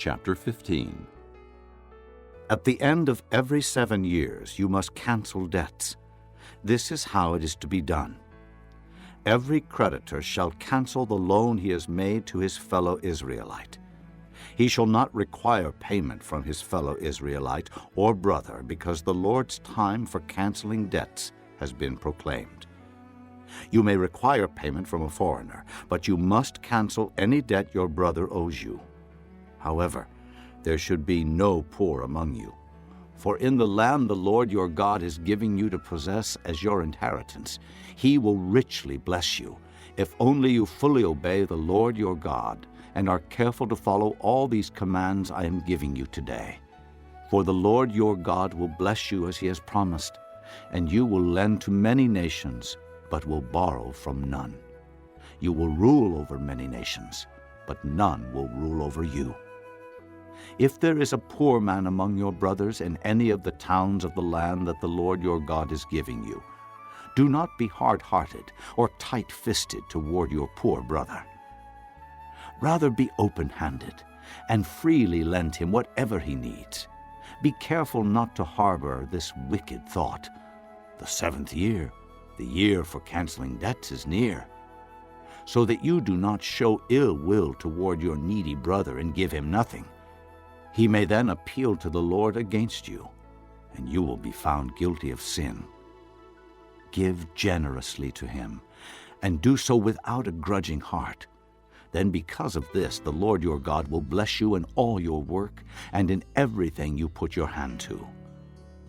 Chapter 15. At the end of every 7 years you must cancel debts. This is how it is to be done. Every creditor shall cancel the loan he has made to his fellow Israelite. He shall not require payment from his fellow Israelite or brother, because the Lord's time for canceling debts has been proclaimed. You may require payment from a foreigner, but you must cancel any debt your brother owes you. However, there should be no poor among you. For in the land the Lord your God is giving you to possess as your inheritance, he will richly bless you, if only you fully obey the Lord your God and are careful to follow all these commands I am giving you today. For the Lord your God will bless you as he has promised, and you will lend to many nations, but will borrow from none. You will rule over many nations, but none will rule over you. If there is a poor man among your brothers in any of the towns of the land that the Lord your God is giving you, do not be hard-hearted or tight-fisted toward your poor brother. Rather be open-handed and freely lend him whatever he needs. Be careful not to harbor this wicked thought: the 7th year, the year for canceling debts, is near, so that you do not show ill will toward your needy brother and give him nothing. He may then appeal to the Lord against you, and you will be found guilty of sin. Give generously to him, and do so without a grudging heart. Then because of this, the Lord your God will bless you in all your work and in everything you put your hand to.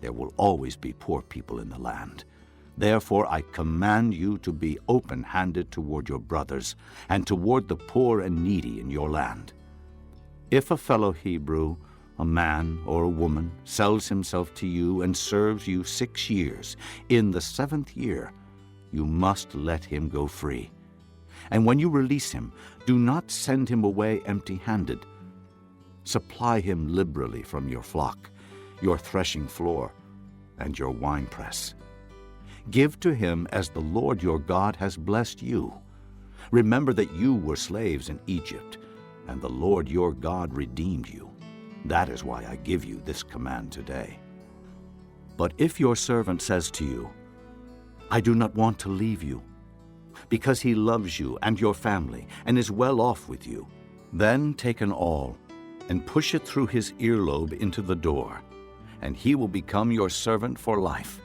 There will always be poor people in the land. Therefore I command you to be open-handed toward your brothers and toward the poor and needy in your land. If a fellow Hebrew, a man or a woman, sells himself to you and serves you 6 years, in the 7th year you must let him go free. And when you release him, do not send him away empty-handed. Supply him liberally from your flock, your threshing floor, and your winepress. Give to him as the Lord your God has blessed you. Remember that you were slaves in Egypt, and the Lord your God redeemed you. That is why I give you this command today. But if your servant says to you, I do not want to leave you, because he loves you and your family and is well off with you, then take an awl and push it through his earlobe into the door, and he will become your servant for life.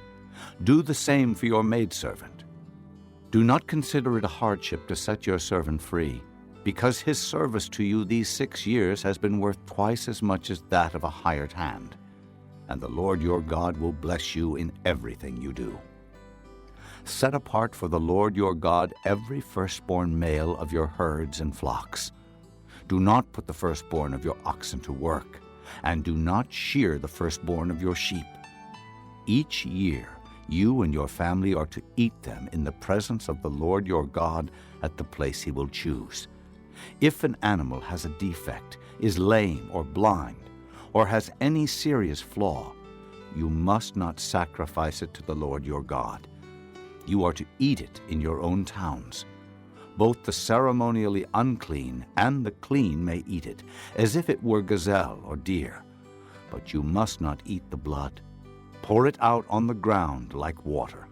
Do the same for your maidservant. Do not consider it a hardship to set your servant free, because his service to you these 6 years has been worth twice as much as that of a hired hand, and the Lord your God will bless you in everything you do. Set apart for the Lord your God every firstborn male of your herds and flocks. Do not put the firstborn of your oxen to work, and do not shear the firstborn of your sheep. Each year you and your family are to eat them in the presence of the Lord your God at the place he will choose. If an animal has a defect, is lame or blind, or has any serious flaw, you must not sacrifice it to the Lord your God. You are to eat it in your own towns. Both the ceremonially unclean and the clean may eat it, as if it were gazelle or deer. But you must not eat the blood. Pour it out on the ground like water.